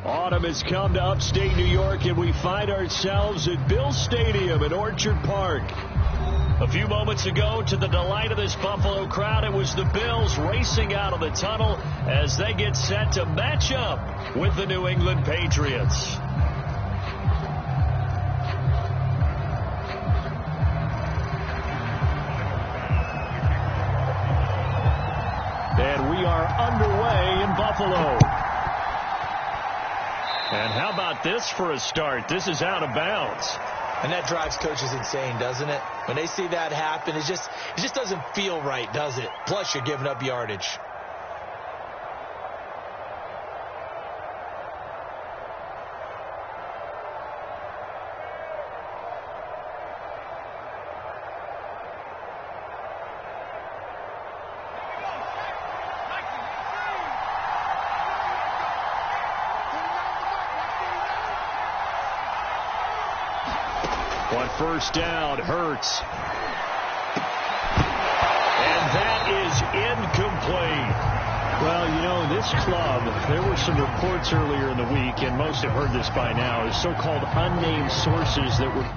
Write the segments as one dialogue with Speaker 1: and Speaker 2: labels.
Speaker 1: Autumn has come to upstate New York, and we find ourselves at Bill Stadium in Orchard Park. A few moments ago, to the delight of this Buffalo crowd, it was the Bills racing out of the tunnel as they get set to match up with the New England Patriots. And we are underway in Buffalo. And how about this for a start? This is out of bounds.
Speaker 2: And that drives coaches insane, doesn't it? When they see that happen, it just doesn't feel right, does it? Plus, you're giving up yardage.
Speaker 1: On first down, Hurts. And that is incomplete. Well, you know, this club, there were some reports earlier in the week, and most have heard this by now, is so-called unnamed sources that were...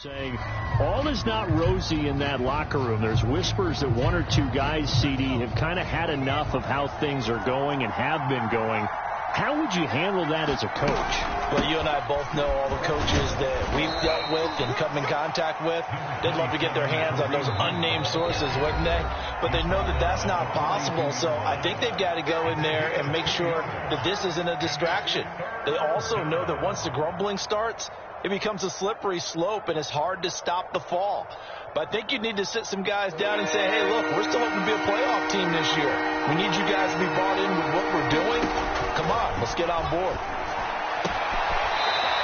Speaker 1: saying all is not rosy in that locker room. There's whispers that one or two guys, CD, have kind of had enough of how things are going and have been going. How would you handle that as a coach?
Speaker 2: Well, you and I both know all the coaches that we've dealt with and come in contact with. They'd love to get their hands on those unnamed sources, wouldn't they? But they know that that's not possible, so I think they've got to go in there and make sure that this isn't a distraction. They also know that once the grumbling starts, it becomes a slippery slope, and it's hard to stop the fall. But I think you need to sit some guys down and say, hey, look, we're still hoping to be a playoff team this year. We need you guys to be bought in with what we're doing. Come on, let's get on board.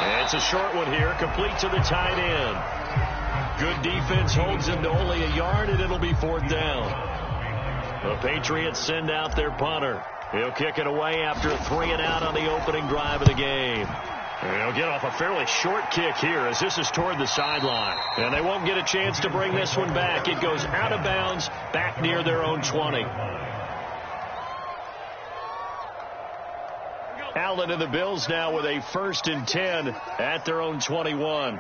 Speaker 1: And it's a short one here, complete to the tight end. Good defense holds him to only a yard, and it'll be fourth down. The Patriots send out their punter. He'll kick it away after a 3-and-out on the opening drive of the game. And he'll get off a fairly short kick here as this is toward the sideline. And they won't get a chance to bring this one back. It goes out of bounds back near their own 20. Allen and the Bills now with a 1st and 10 at their own 21.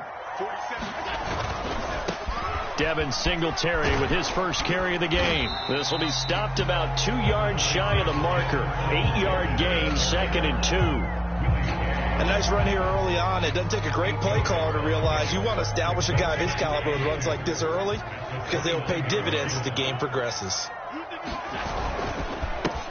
Speaker 1: Devin Singletary with his first carry of the game. This will be stopped about 2 yards shy of the marker. 8-yard gain, 2nd and 2.
Speaker 2: A nice run here early on. It doesn't take a great play caller to realize you want to establish a guy of his caliber who runs like this early because they will pay dividends as the game progresses.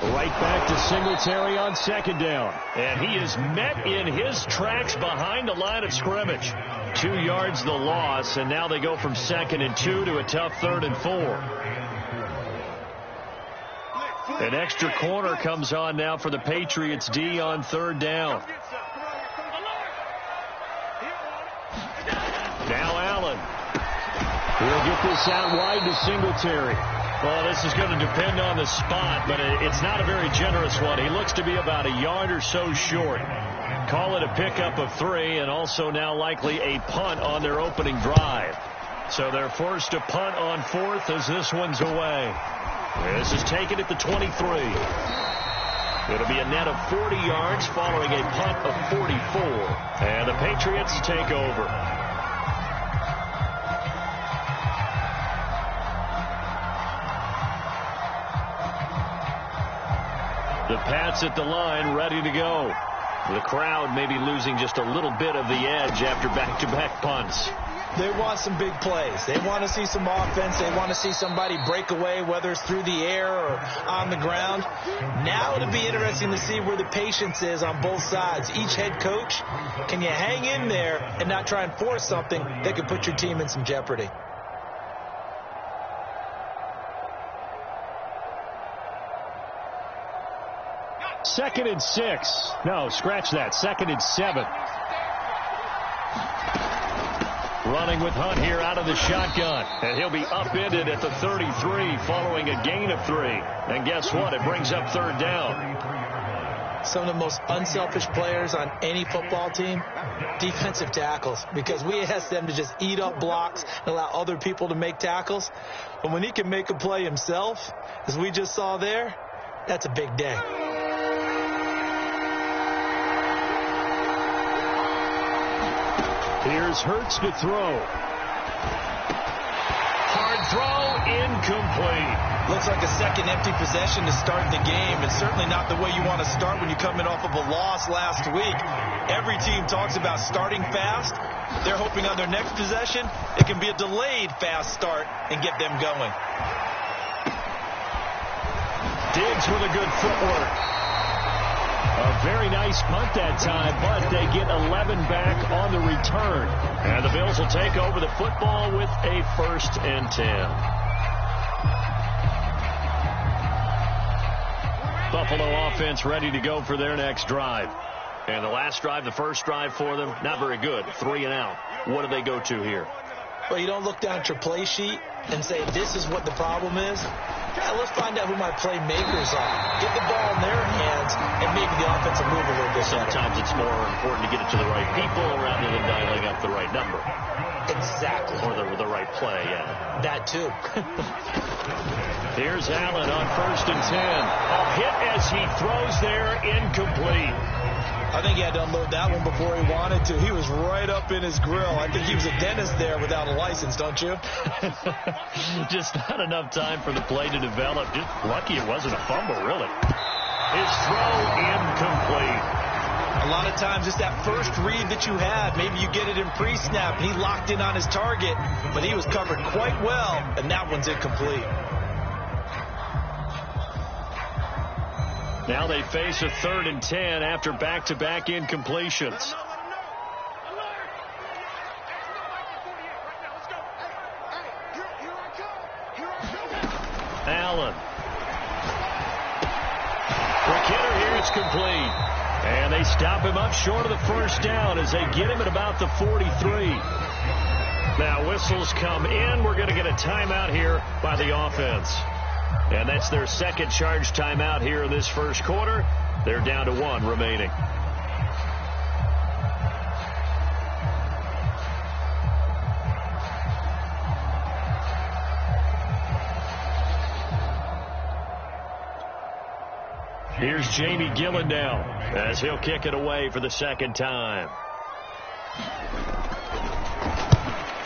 Speaker 1: Right back to Singletary on 2nd down. And he is met in his tracks behind the line of scrimmage. 2 yards the loss, and now they go from 2nd and 2 to a tough 3rd and 4. An extra corner comes on now for the Patriots D on 3rd down. Now Allen. He'll get this out wide to Singletary. Well, this is going to depend on the spot, but it's not a very generous one. He looks to be about a yard or so short. Call it a pickup of 3, and also now likely a punt on their opening drive. So they're forced to punt on 4th as this one's away. This is taken at the 23. It'll be a net of 40 yards following a punt of 44. And the Patriots take over. The Pats at the line, ready to go. The crowd may be losing just a little bit of the edge after back-to-back punts.
Speaker 2: They want some big plays. They want to see some offense. They want to see somebody break away, whether it's through the air or on the ground. Now it'll be interesting to see where the patience is on both sides. Each head coach, can you hang in there and not try and force something that could put your team in some jeopardy?
Speaker 1: Second and 6. No, scratch that. Second and 7. Running with Hunt here out of the shotgun. And he'll be upended at the 33 following a gain of 3. And guess what? It brings up third down.
Speaker 2: Some of the most unselfish players on any football team, defensive tackles, because we ask them to just eat up blocks and allow other people to make tackles. But when he can make a play himself, as we just saw there, that's a big day.
Speaker 1: Here's Hurts to throw. Hard throw, incomplete.
Speaker 2: Looks like a second empty possession to start the game, and certainly not the way you want to start when you're coming off of a loss last week. Every team talks about starting fast. They're hoping on their next possession, it can be a delayed fast start and get them going.
Speaker 1: Diggs with a good footwork. A very nice punt that time, but they get 11 back on the return. And the Bills will take over the football with a 1st and 10. Buffalo offense ready to go for their next drive. And the last drive, the first drive for them, not very good. 3 and out. What do they go to here?
Speaker 2: Well, you don't look down at your play sheet and say, this is what the problem is. Yeah, let's find out who my playmakers are. Get the ball in their hands, and maybe the offense will move a little bit better.
Speaker 1: Sometimes it's more important to get it to the right people rather than dialing up the right number.
Speaker 2: Exactly.
Speaker 1: Or the right play, yeah.
Speaker 2: That too.
Speaker 1: Here's Allen on 1st and 10. A hit as he throws there, incomplete.
Speaker 2: I think he had to unload that one before he wanted to. He was right up in his grill. I think he was a dentist there without a license, don't you?
Speaker 1: Just not enough time for the play to develop. Just lucky it wasn't a fumble, really. His throw incomplete.
Speaker 2: A lot of times it's that first read that you had. Maybe you get it in pre-snap, and he locked in on his target, but he was covered quite well, and that one's incomplete.
Speaker 1: Now they face a 3rd and 10 after back-to-back incompletions. Allen. McKinnon here, it's complete. And they stop him up short of the first down as they get him at about the 43. Now whistles come in. We're going to get a timeout here by the offense. And that's their second charge timeout here in this first quarter. They're down to 1 remaining. Here's Jamie Gillen now as he'll kick it away for the second time.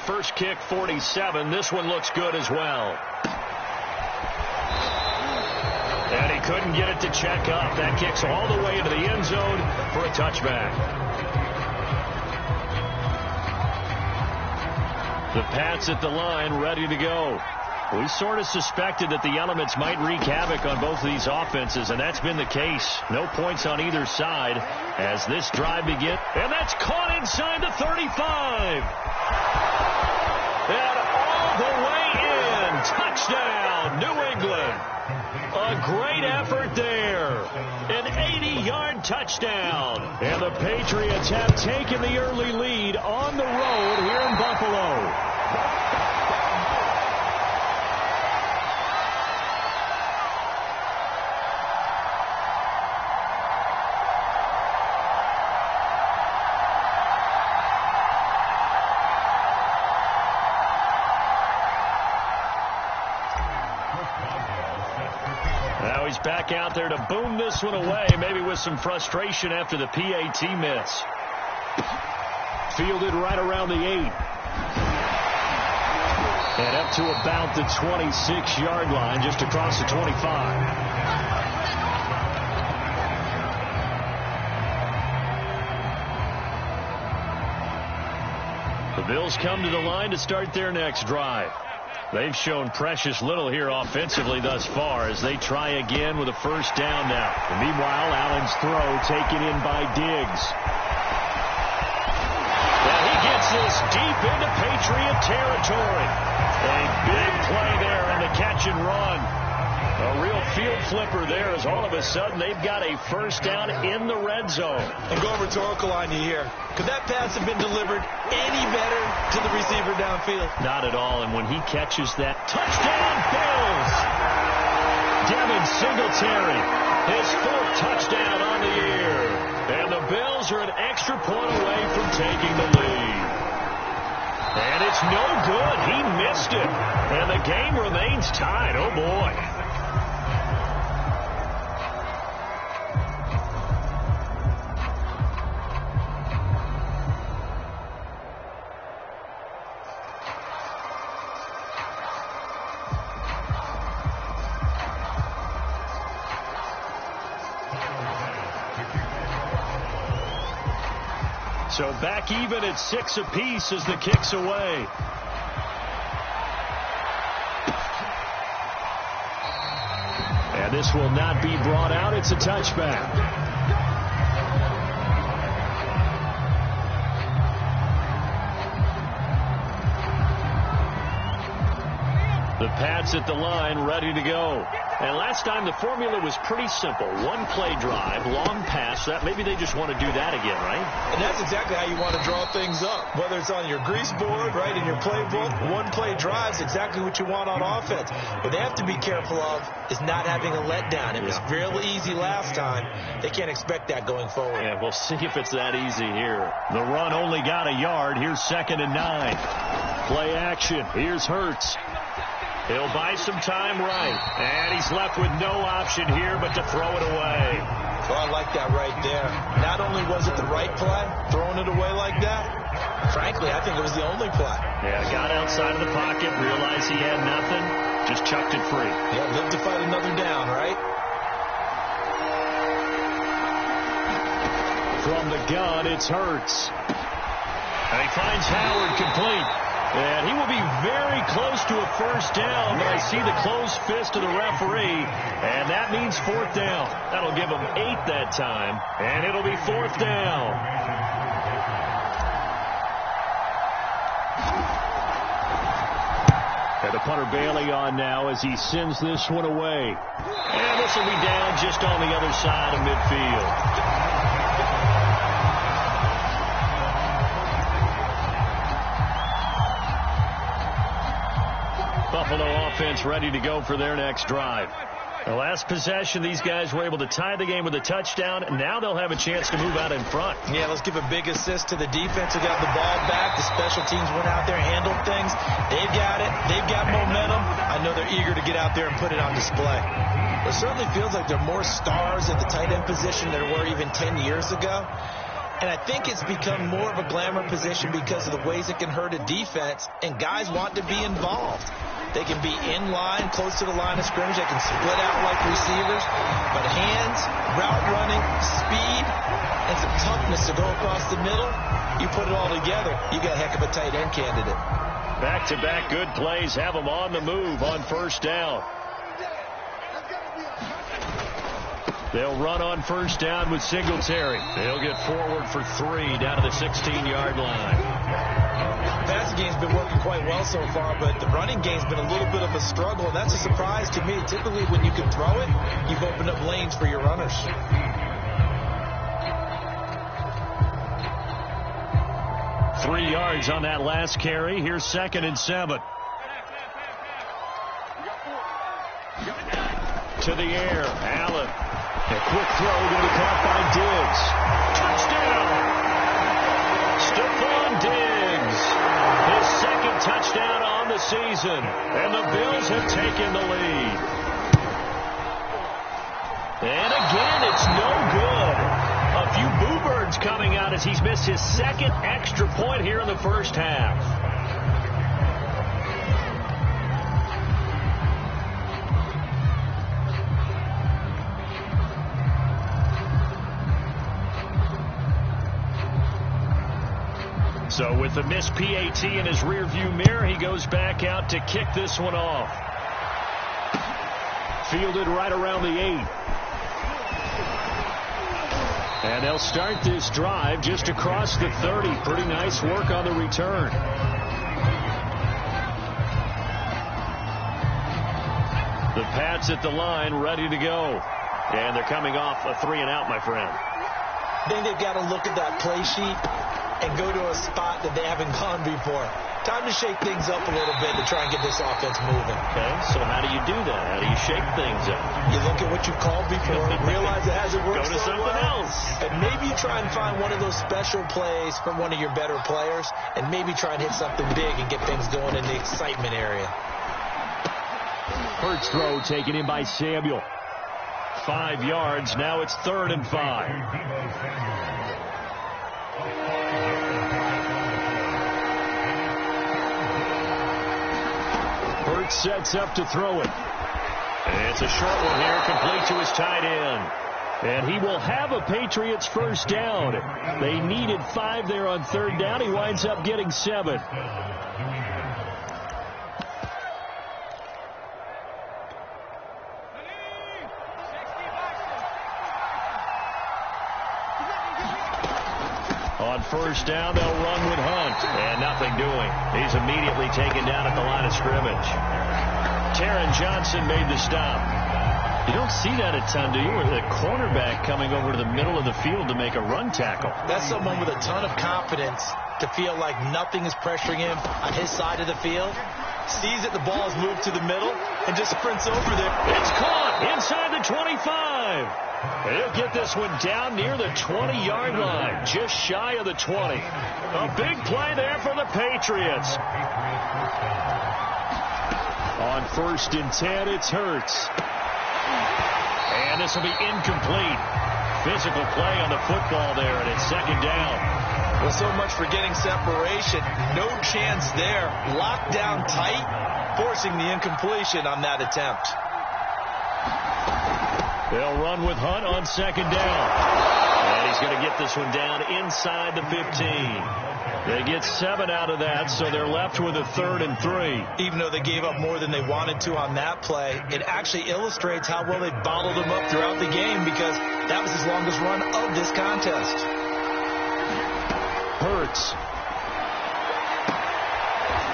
Speaker 1: First kick, 47. This one looks good as well. And he couldn't get it to check up. That kicks all the way into the end zone for a touchback. The Pats at the line, ready to go. We sort of suspected that the elements might wreak havoc on both of these offenses, and that's been the case. No points on either side as this drive begins. And that's caught inside the 35. And all the way in. Touchdown, New England. A great effort there. An 80-yard touchdown. And the Patriots have taken the early lead on the road here in Buffalo. Now he's back out there to boom this one away, maybe with some frustration after the PAT miss. Fielded right around the 8. And up to about the 26-yard line, just across the 25. The Bills come to the line to start their next drive. They've shown precious little here offensively thus far as they try again with a first down now. And meanwhile, Allen's throw taken in by Diggs. Well, he gets this deep into Patriot territory. A big play there on the catch and run. A real field flipper there as all of a sudden they've got a first down in the red zone.
Speaker 2: I'm going rhetorical on you here. Could that pass have been delivered any better to the receiver downfield?
Speaker 1: Not at all, and when he catches that, touchdown Bills! Devin Singletary, his fourth touchdown on the year. And the Bills are an extra point away from taking the lead. And it's no good. He missed it. And the game remains tied. Oh, boy. So back even at 6 apiece as the kick's away. And this will not be brought out. It's a touchback. The Pats at the line ready to go. And last time the formula was pretty simple. One play drive, long pass. That maybe they just want to do that again, right?
Speaker 2: And that's exactly how you want to draw things up. Whether it's on your grease board, right, in your playbook, one play drive is exactly what you want on offense. What they have to be careful of is not having a letdown. It was real easy last time. They can't expect that going forward.
Speaker 1: Yeah, we'll see if it's that easy here. The run only got a yard. Here's 2nd and 9. Play action. Here's Hurts. He'll buy some time right. And he's left with no option here but to throw it away.
Speaker 2: Well, I like that right there. Not only was it the right play, throwing it away like that, frankly, I think it was the only play.
Speaker 1: Yeah, got outside of the pocket, realized he had nothing, just chucked it free.
Speaker 2: Yeah, live to fight another down, right?
Speaker 1: From the gun, it's Hurts. And he finds Howard complete. And he will be very close to a first down, but I see the closed fist of the referee, and that means 4th down. That'll give him 8 that time, and it'll be 4th down. And the punter Bailey on now as he sends this one away. And this will be down just on the other side of midfield. Buffalo offense ready to go for their next drive. The last possession, these guys were able to tie the game with a touchdown. Now they'll have a chance to move out in front.
Speaker 2: Yeah, let's give a big assist to the defense who got the ball back. The special teams went out there, handled things. They've got it. They've got momentum. I know they're eager to get out there and put it on display. It certainly feels like there are more stars at the tight end position than there were even 10 years ago. And I think it's become more of a glamour position because of the ways it can hurt a defense, and guys want to be involved. They can be in line, close to the line of scrimmage. They can split out like receivers. But hands, route running, speed, and some toughness to go across the middle, you put it all together, you got a heck of a tight end candidate.
Speaker 1: Back-to-back good plays have them on the move on first down. They'll run on first down with Singletary. They'll get forward for 3 down to the 16-yard line.
Speaker 2: The passing game's been working quite well so far, but the running game's been a little bit of a struggle, and that's a surprise to me. Typically, when you can throw it, you've opened up lanes for your runners.
Speaker 1: Three yards on that last carry. Here's 2nd and 7. To the air, Allen. A quick throw going to be caught by Diggs. Touchdown! Stephon Diggs. His 2nd touchdown on the season. And the Bills have taken the lead. And again, it's no good. A few boo birds coming out as he's missed his 2nd extra point here in the first half. So with the missed PAT in his rearview mirror, he goes back out to kick this one off. Fielded right around the 8. And they'll start this drive just across the 30. Pretty nice work on the return. The Pats at the line ready to go. And they're coming off a 3-and-out, my friend.
Speaker 2: I think they've got to look at that play sheet and go to a spot that they haven't gone before. Time to shake things up a little bit to try and get this offense moving.
Speaker 1: Okay, so how do you do that? How do you shake things up?
Speaker 2: You look at what you called before, realize it hasn't worked
Speaker 1: Go to
Speaker 2: so
Speaker 1: something
Speaker 2: well,
Speaker 1: else.
Speaker 2: and maybe try and find one of those special plays from one of your better players, and maybe try and hit something big and get things going in the excitement area.
Speaker 1: Hurts throw taken in by Samuel. 5 yards. Now it's 3rd and 5. Hurts sets up to throw it. And it's a short one here, complete to his tight end. And he will have a Patriots first down. They needed 5 there on 3rd down. He winds up getting 7. On first down, they'll run with Hunt. And nothing doing. He's immediately taken down at the line of scrimmage. Taron Johnson made the stop. You don't see that a ton, do you? With a cornerback coming over to the middle of the field to make a run tackle.
Speaker 2: That's someone with a ton of confidence to feel like nothing is pressuring him on his side of the field. Sees that the ball is moved to the middle and just sprints over there.
Speaker 1: It's caught inside the 25. He'll get this one down near the 20-yard line, just shy of the 20. A big play there for the Patriots. On 1st and 10, it's Hurts. And this will be incomplete. Physical play on the football there, and it's 2nd down.
Speaker 2: Well, so much for getting separation. No chance there. Locked down tight, forcing the incompletion on that attempt.
Speaker 1: They'll run with Hunt on 2nd down. And he's going to get this one down inside the 15. They get 7 out of that, so they're left with a 3rd and 3.
Speaker 2: Even though they gave up more than they wanted to on that play, it actually illustrates how well they bottled them up throughout the game, because that was his longest run of this contest.
Speaker 1: Hurts.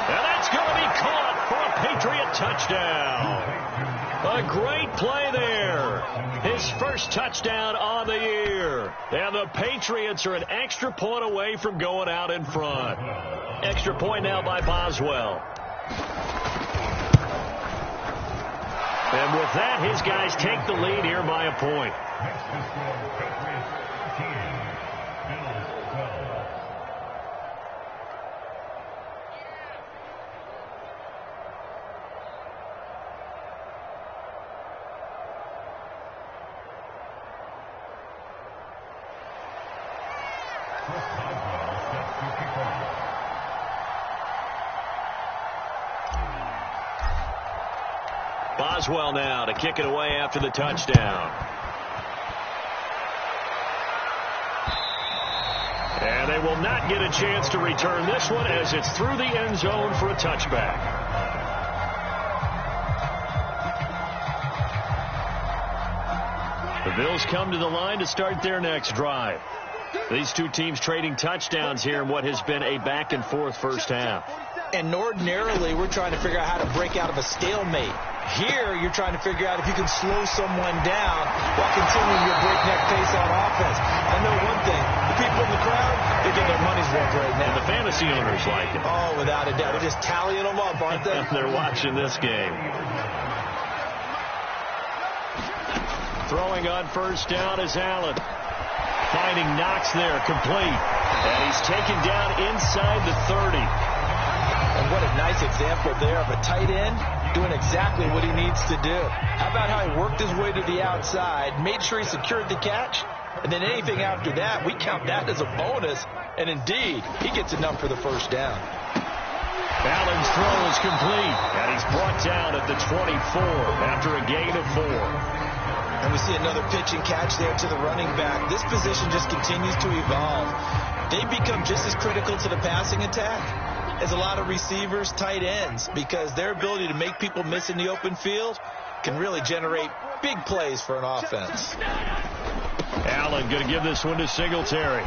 Speaker 1: And that's going to be caught for a Patriot touchdown. A great play there. His first touchdown on the year. And the Patriots are an extra point away from going out in front. Extra point now by Boswell. And with that, his guys take the lead here by a point. Boswell now to kick it away after the touchdown. And they will not get a chance to return this one as it's through the end zone for a touchback. The Bills come to the line to start their next drive. These two teams trading touchdowns here in what has been a back-and-forth first half.
Speaker 2: And ordinarily, we're trying to figure out how to break out of a stalemate. Here, you're trying to figure out if you can slow someone down while continuing your breakneck pace on offense. I know one thing. The people in the crowd, they get their money's worth right now.
Speaker 1: And the fantasy owners like it.
Speaker 2: Oh, without a doubt. They're just tallying them up, aren't they?
Speaker 1: They're watching this game. Throwing on first down is Allen. Finding Knox there, complete. And he's taken down inside the 30.
Speaker 2: And what a nice example there of a tight end doing exactly what he needs to do. How about how he worked his way to the outside, made sure he secured the catch, and then anything after that, we count that as a bonus. And indeed, he gets enough for the first down.
Speaker 1: Allen's throw is complete, and he's brought down at the 24 after a gain of 4.
Speaker 2: And we see another pitch and catch there to the running back. This position just continues to evolve. they become just as critical to the passing attack as a lot of receivers, tight ends, because their ability to make people miss in the open field can really generate big plays for an offense.
Speaker 1: Allen going to give this one to Singletary.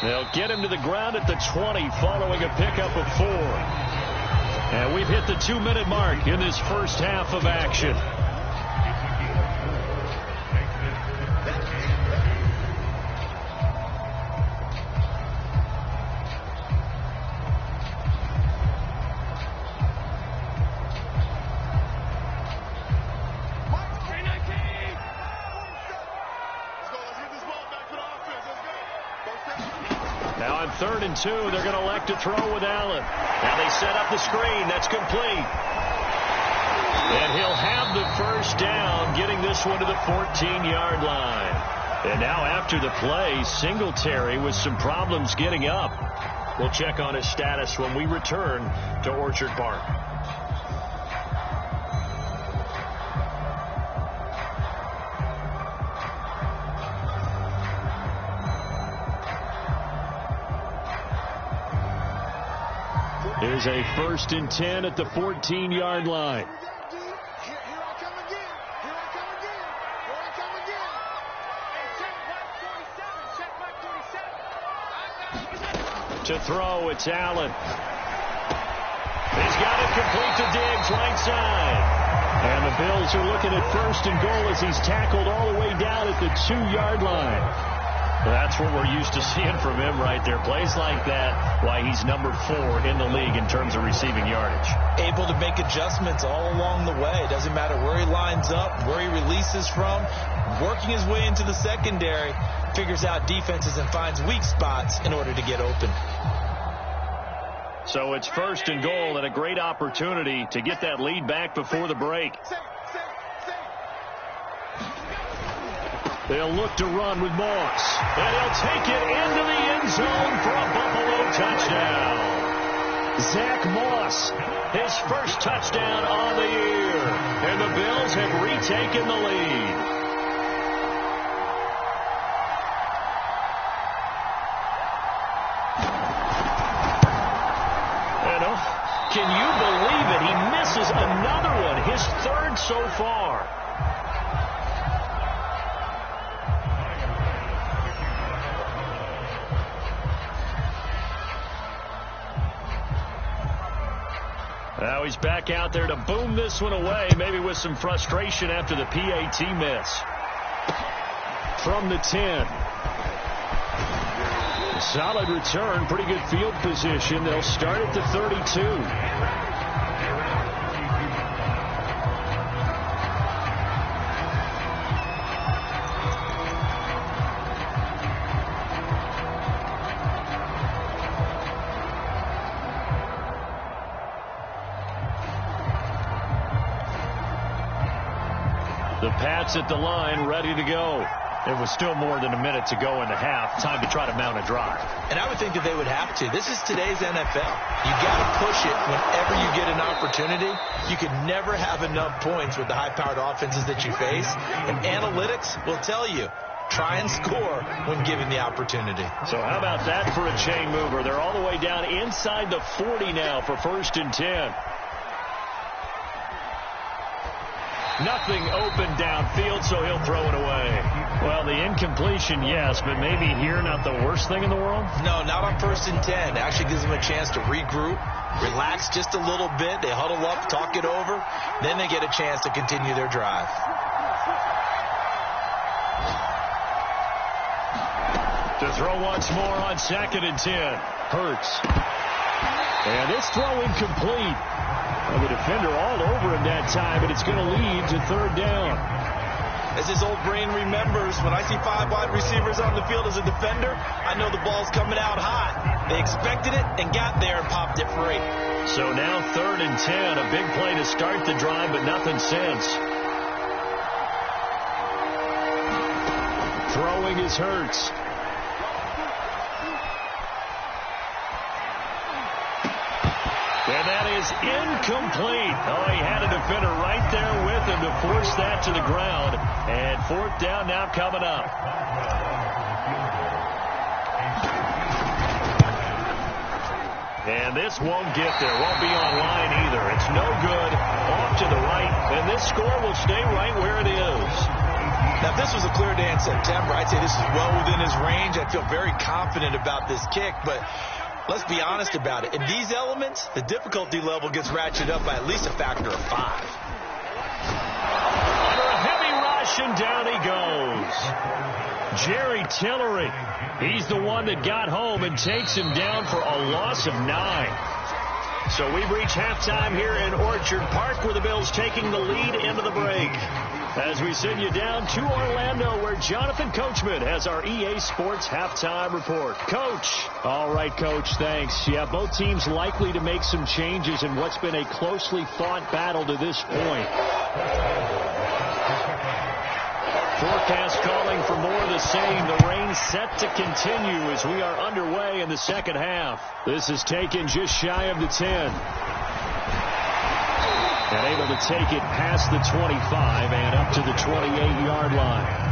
Speaker 1: They'll get him to the ground at the 20 following a pickup of 4. And we've hit the 2-minute mark in this first half of action. Now on 3rd and 2, they're going to elect to throw with Allen. Now they set up the screen. That's complete. And he'll have the first down, getting this one to the 14-yard line. And now after the play, Singletary with some problems getting up. We'll check on his status when we return to Orchard Park. Here's a 1st and 10 at the 14-yard line. To throw, it's Allen. He's got it complete to Diggs, right side. And the Bills are looking at 1st and goal as he's tackled all the way down at the 2-yard line. That's what we're used to seeing from him right there. Plays like that, why he's number 4 in the league in terms of receiving yardage. Able to make adjustments all along the way. Doesn't matter where he lines up, where he releases from. Working his way into the secondary, figures out defenses and finds weak spots in order to get open. So it's 1st and goal and a great opportunity to get that lead back before the break. They'll look to run with Moss. And he'll take it into the end zone for a Buffalo touchdown. Zach Moss, his first touchdown on the year. And the Bills have retaken the lead. Can you believe it? He misses another one, his 3rd so far. Now he's back out there to boom this one away, maybe with some frustration after the PAT miss. From the 10. Solid return, pretty good field position. They'll start at the 32. The Pats at the line, ready to go. It was still more than a minute to go in the half. Time to try to mount a drive. And I would think that they would have to. This is today's NFL. You got to push it whenever you get an opportunity. You can never have enough points with the high-powered offenses that you face. And analytics will tell you, try and score when given the opportunity. So how about that for a chain mover? They're all the way down inside the 40 now for 1st and 10. Nothing open downfield, so he'll throw it away. Well, the incompletion, yes, but maybe here not the worst thing in the world? No, not on 1st and 10. It actually gives them a chance to regroup, relax just a little bit. They huddle up, talk it over. Then they get a chance to continue their drive. To throw once more on 2nd and 10. Hurts. And this throw incomplete. Well, the defender all over him that time, but it's going to lead to 3rd down. As his old brain remembers, when I see 5 wide receivers on the field as a defender, I know the ball's coming out hot. They expected it and got there and popped it free. So now 3rd and 10, a big play to start the drive, but nothing since. Throwing is Hurts. And that is incomplete. Oh, he had a defender right there with him to force that to the ground. And 4th down now coming up. And this won't get there. Won't be online either. It's no good. Off to the right. And this score will stay right where it is.
Speaker 2: Now, if this was a clear day in September, I'd say this is well within his range. I feel very confident about this kick, but let's be honest about it. In these elements, the difficulty level gets ratcheted up by at least a factor of 5.
Speaker 1: Under a heavy rush, and down he goes. Jerry Tillery, he's the one that got home and takes him down for a loss of 9. So we reach halftime here in Orchard Park, where the Bills taking the lead into the break. As we send you down to Orlando, where Jonathan Coachman has our EA Sports halftime report. Coach. All right, Coach, thanks. Yeah, both teams likely to make some changes in what's been a closely fought battle to this point. Forecast calling for more of the same. The rain set to continue as we are underway in the second half. This is taken just shy of the 10. And able to take it past the 25 and up to the 28-yard line.